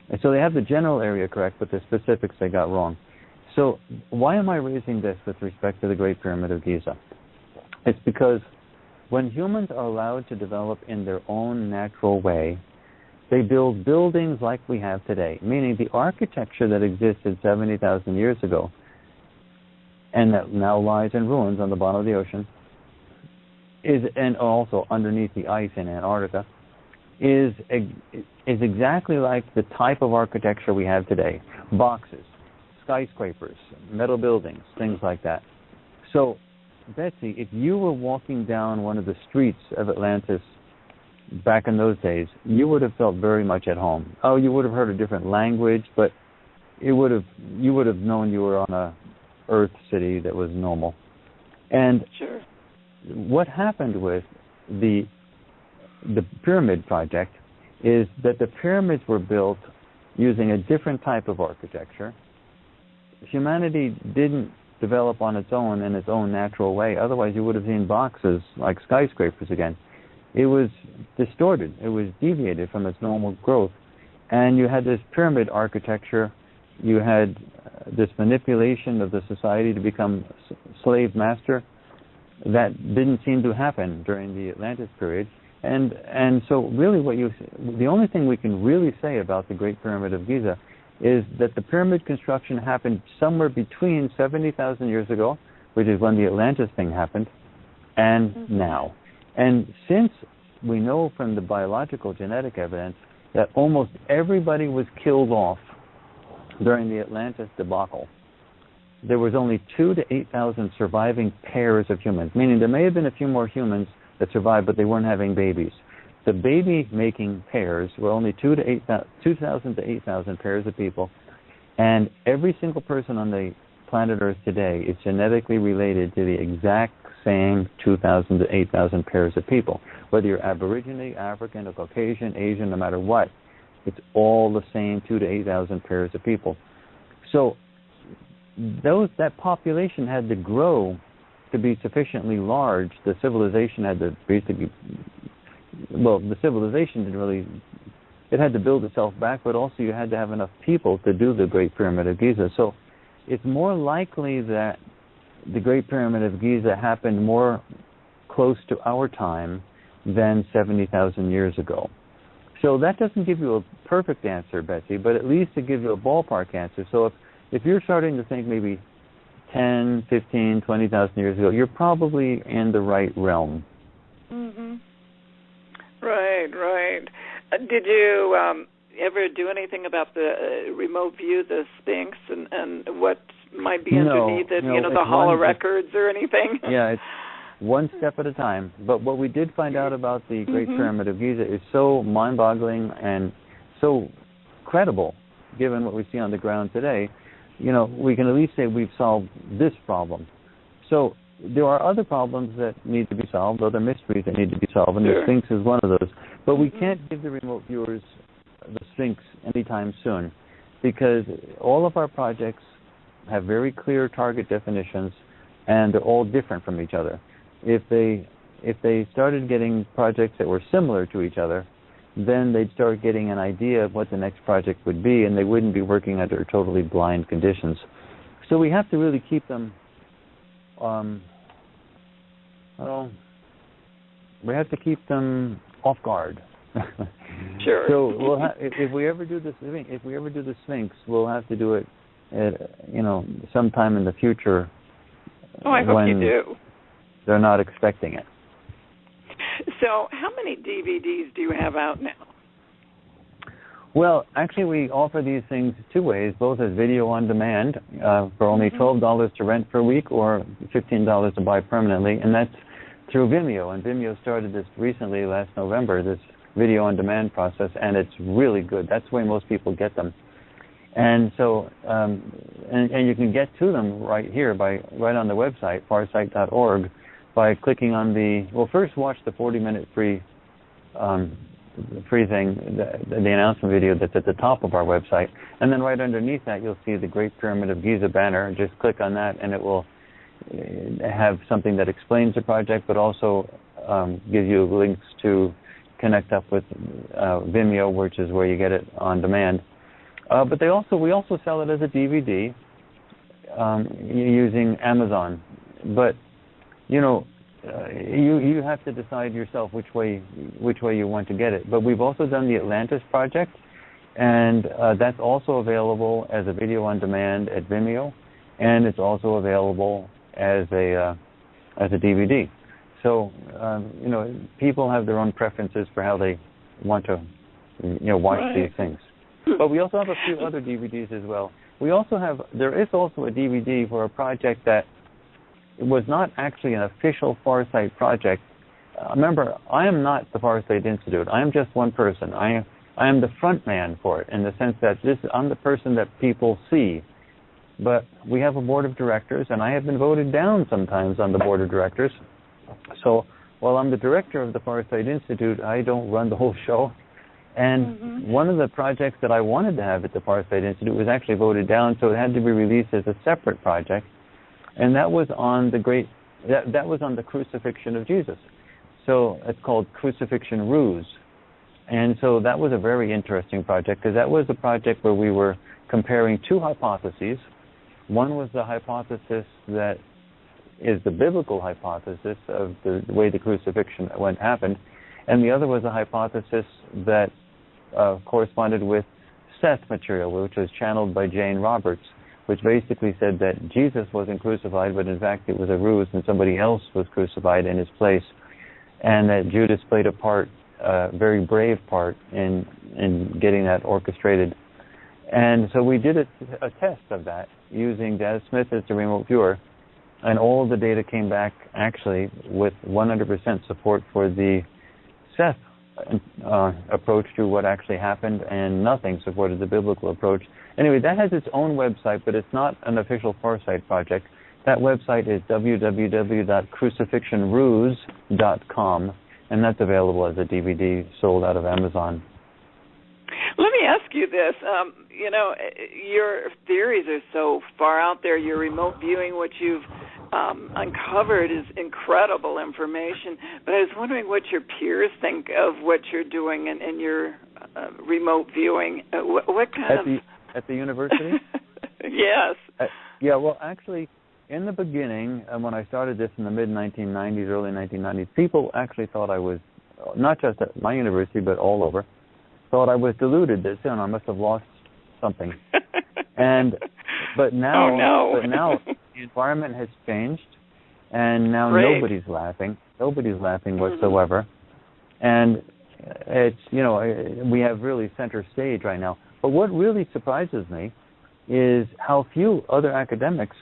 And so they have the general area correct, but the specifics they got wrong. So why am I raising this with respect to the Great Pyramid of Giza? It's because when humans are allowed to develop in their own natural way, They build buildings like we have today, meaning the architecture that existed 70,000 years ago and that now lies in ruins on the bottom of the ocean, and also underneath the ice in Antarctica, is exactly like the type of architecture we have today. Boxes, skyscrapers, metal buildings, things like that. So, Betsy, if you were walking down one of the streets of Atlantis back in those days, you would have felt very much at home. Oh, you would have heard a different language, but you would have known you were on a Earth city that was normal. And sure. What happened with the pyramid project is that the pyramids were built using a different type of architecture. Humanity didn't develop on its own in its own natural way. Otherwise, you would have seen boxes like skyscrapers again. It was distorted. It was deviated from its normal growth. And you had this pyramid architecture. You had this manipulation of the society to become slave master. That didn't seem to happen during the Atlantis period. And so really the only thing we can really say about the Great Pyramid of Giza is that the pyramid construction happened somewhere between 70,000 years ago, which is when the Atlantis thing happened, and now. And since we know from the biological genetic evidence that almost everybody was killed off during the Atlantis debacle, there was only 2,000 to 8,000 surviving pairs of humans, meaning there may have been a few more humans that survived, but they weren't having babies. The baby-making pairs were only 2,000 to 8,000 pairs of people, and every single person on the planet Earth today is genetically related to the exact same 2,000 to 8,000 pairs of people. Whether you're Aborigine, African, or Caucasian, Asian, no matter what, it's all the same 2,000 to 8,000 pairs of people. So that population had to grow to be sufficiently large. The civilization had to basically, the civilization didn't really, it had to build itself back, but also you had to have enough people to do the Great Pyramid of Giza. So it's more likely that the Great Pyramid of Giza happened more close to our time than 70,000 years ago. So that doesn't give you a perfect answer, Betsy, but at least it gives you a ballpark answer. So if you're starting to think maybe 10, 15, 20,000 years ago, you're probably in the right realm. Mm-hmm. Right. Did you ever do anything about the remote view, the Sphinx, and what might be underneath it, the Hall of Records or anything? Yeah, it's one step at a time. But what we did find out about the Great Pyramid of Giza is so mind-boggling and so credible, given what we see on the ground today. We can at least say we've solved this problem. So there are other problems that need to be solved, other mysteries that need to be solved, and the Sphinx is one of those. But we can't give the remote viewers the Sphinx anytime soon, because all of our projects have very clear target definitions, and they're all different from each other. If they started getting projects that were similar to each other, then they'd start getting an idea of what the next project would be, and they wouldn't be working under totally blind conditions. So we have to really keep them, we have to keep them off guard. Sure. So if we ever do the Sphinx, we'll have to do it sometime in the future. Oh, I hope you do. They're not expecting it. So how many DVDs do you have out now? Well, actually, we offer these things two ways, both as video on demand for only $12 to rent per week or $15 to buy permanently, and that's through Vimeo. And Vimeo started this recently, last November, this video on demand process, and it's really good. That's the way most people get them. And so, and you can get to them right here right on the website, farsight.org, by clicking on first watch the 40-minute free thing, the announcement video that's at the top of our website, and then right underneath that you'll see the Great Pyramid of Giza banner. Just click on that, and it will have something that explains the project, but also gives you links to connect up with Vimeo, which is where you get it on demand. But we also sell it as a DVD using Amazon. But you have to decide yourself which way you want to get it. But we've also done the Atlantis project, and that's also available as a video on demand at Vimeo, and it's also available as a DVD. So people have their own preferences for how they want to watch these things. But we also have a few other DVDs as well. There is also a DVD for a project that was not actually an official Farsight project. Remember, I am not the Farsight Institute. I am just one person. I am the front man for it, in the sense that I'm the person that people see. But we have a board of directors, and I have been voted down sometimes on the board of directors. So while I'm the director of the Farsight Institute, I don't run the whole show. And one of the projects that I wanted to have at the Farsight Institute was actually voted down, so it had to be released as a separate project. And that was on that was on the crucifixion of Jesus. So it's called Crucifixion Ruse. And so that was a very interesting project, because that was a project where we were comparing two hypotheses. One was the hypothesis that is the biblical hypothesis of the way the crucifixion happened, and the other was a hypothesis that corresponded with Seth material, which was channeled by Jane Roberts, which basically said that Jesus wasn't crucified, but in fact it was a ruse and somebody else was crucified in his place, and that Judas played a very brave part in getting that orchestrated. And so we did a test of that using Daz Smith as the remote viewer, and all of the data came back actually with 100% support for the Seth approach to what actually happened, and nothing supported the biblical approach. Anyway, that has its own website, but it's not an official Farsight project. That website is www.crucifixionruse.com, and that's available as a DVD sold out of Amazon. Let me ask you this. Your theories are so far out there. Your remote viewing, what you've uncovered, is incredible information. But I was wondering what your peers think of what you're doing in your remote viewing. What kind of... At the university? Yes. Yeah, well, actually, in the beginning, when I started this in the mid-1990s, early 1990s, people actually thought I was, not just at my university, but all over, thought I was deluded. That I must have lost something. But now the environment has changed, and now nobody's laughing. Nobody's laughing whatsoever. And it's, we have really center stage right now. But what really surprises me is how few other academics,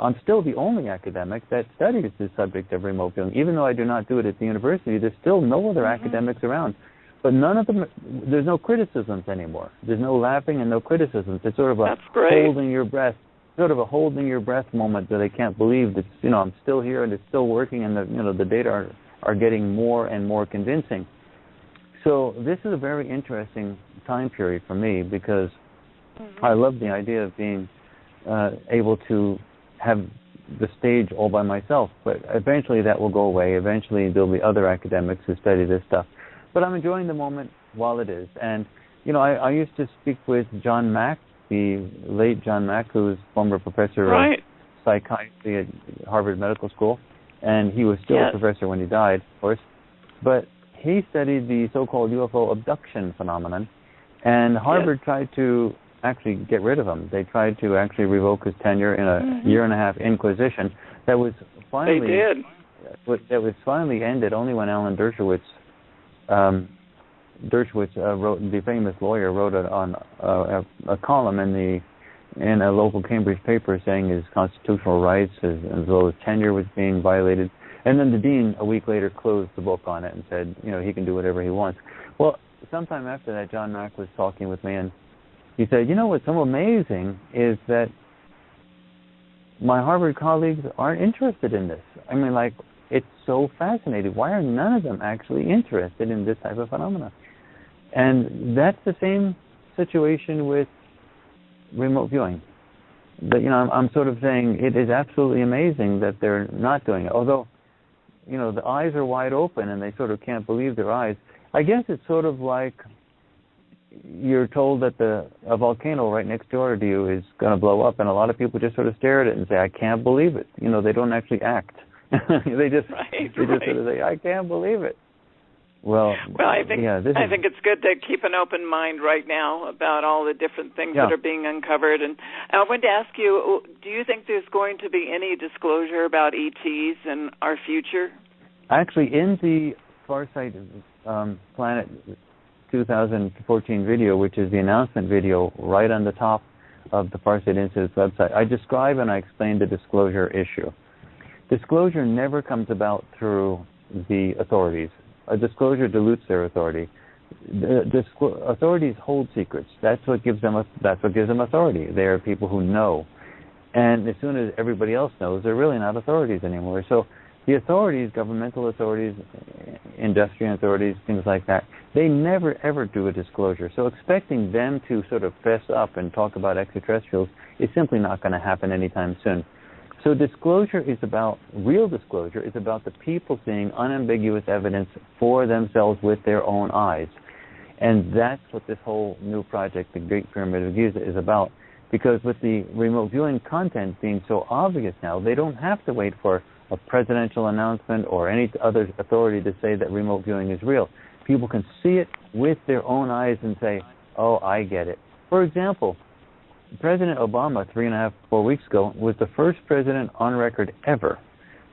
I'm still the only academic that studies the subject of remote viewing. Even though I do not do it at the university, there's still no other academics around. But none of them, there's no criticisms anymore. There's no laughing and no criticisms. It's sort of a holding your breath, sort of a holding your breath moment that I can't believe that, I'm still here and it's still working, and the data are getting more and more convincing. So this is a very interesting time period for me, because I love the idea of being able to have the stage all by myself. But eventually that will go away. Eventually there'll be other academics who study this stuff. But I'm enjoying the moment while it is. And, I used to speak with John Mack, the late John Mack, who was former professor of psychiatry at Harvard Medical School. And he was still a professor when he died, of course. But he studied the so-called UFO abduction phenomenon. And Harvard tried to actually get rid of him. They tried to actually revoke his tenure in a year-and-a-half inquisition that was finally ended only when Alan Dershowitz wrote, the famous lawyer, wrote a column in a local Cambridge paper saying his constitutional rights, as though his tenure was being violated. And then the dean, a week later, closed the book on it and said, he can do whatever he wants. Well, sometime after that, John Mack was talking with me, and he said, what's so amazing is that my Harvard colleagues aren't interested in this. I mean, it's so fascinating. Why are none of them actually interested in this type of phenomena? And that's the same situation with remote viewing. But, I'm sort of saying it is absolutely amazing that they're not doing it. Although, the eyes are wide open and they sort of can't believe their eyes. I guess it's sort of like you're told that a volcano right next door to you is going to blow up, and a lot of people just sort of stare at it and say, I can't believe it. They don't actually act. They just sort of say, I can't believe it. Well, I think it's good to keep an open mind right now about all the different things that are being uncovered. And I wanted to ask you, do you think there's going to be any disclosure about ETs in our future? Actually, in the Farsight Planet 2014 video, which is the announcement video right on the top of the Farsight Institute's website, I describe and I explain the disclosure issue. Disclosure never comes about through the authorities. A disclosure dilutes their authority. Authorities hold secrets. That's what gives them authority. They are people who know, and as soon as everybody else knows, they're really not authorities anymore. So the authorities, governmental authorities, industrial authorities, things like that, they never ever do a disclosure. So expecting them to sort of fess up and talk about extraterrestrials is simply not going to happen anytime soon. So disclosure is about, real disclosure is about the people seeing unambiguous evidence for themselves with their own eyes. And that's what this whole new project, the Great Pyramid of Giza, is about. Because with the remote viewing content being so obvious now, they don't have to wait for a presidential announcement or any other authority to say that remote viewing is real. People can see it with their own eyes and say, oh, I get it. For example, President Obama, 4 weeks ago, was the first president on record ever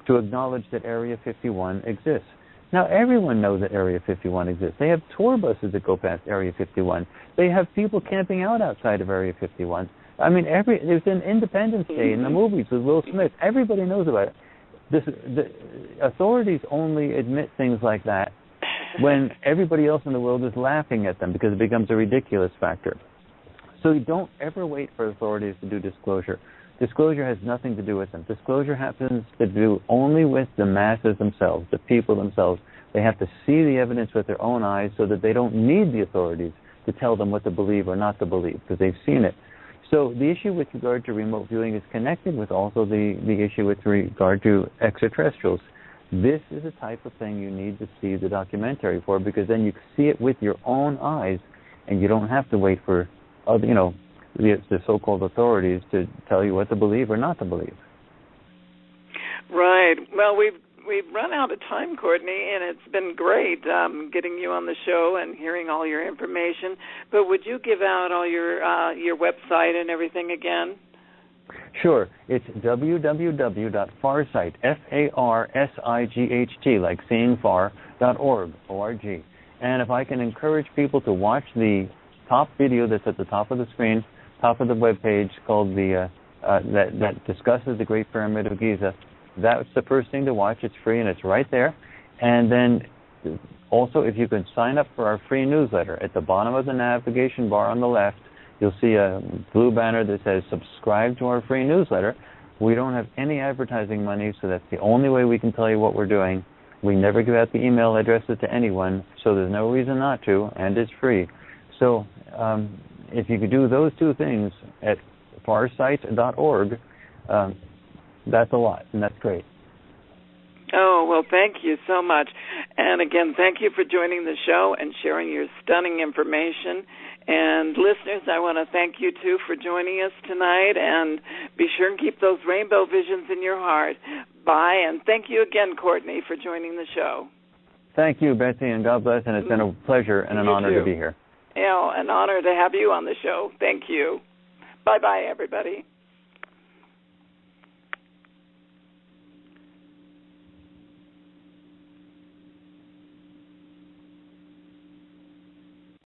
to acknowledge that Area 51 exists. Now, everyone knows that Area 51 exists. They have tour buses that go past Area 51. They have people camping out outside of Area 51. I mean, there's an Independence Day in the movies with Will Smith. Everybody knows about it. The authorities only admit things like that when everybody else in the world is laughing at them because it becomes a ridiculous factor. So you don't ever wait for authorities to do disclosure. Disclosure has nothing to do with them. Disclosure happens to do only with the masses themselves, the people themselves. They have to see the evidence with their own eyes so that they don't need the authorities to tell them what to believe or not to believe because they've seen it. So the issue with regard to remote viewing is connected with also the issue with regard to extraterrestrials. This is the type of thing you need to see the documentary for because then you see it with your own eyes and you don't have to wait for the so-called authorities to tell you what to believe or not to believe. Right. Well, we've run out of time, Courtney, and it's been great getting you on the show and hearing all your information. But would you give out all your website and everything again? Sure. It's www.farsight, Farsight, like seeing far, .org. And if I can encourage people to watch the top video that's at the top of the screen, top of the web page, called that discusses the Great Pyramid of Giza. That's the first thing to watch. It's free and it's right there. And then also, if you could sign up for our free newsletter, at the bottom of the navigation bar on the left, you'll see a blue banner that says subscribe to our free newsletter. We don't have any advertising money, so that's the only way we can tell you what we're doing. We never give out the email addresses to anyone, so there's no reason not to, and it's free. So if you could do those two things at farsight.org, that's a lot, and that's great. Oh, well, thank you so much. And again, thank you for joining the show and sharing your stunning information. And listeners, I want to thank you, too, for joining us tonight. And be sure and keep those rainbow visions in your heart. Bye, and thank you again, Courtney, for joining the show. Thank you, Betsy, and God bless, and it's been a pleasure and an honor to be here. An honor to have you on the show. Thank you. Bye-bye, everybody.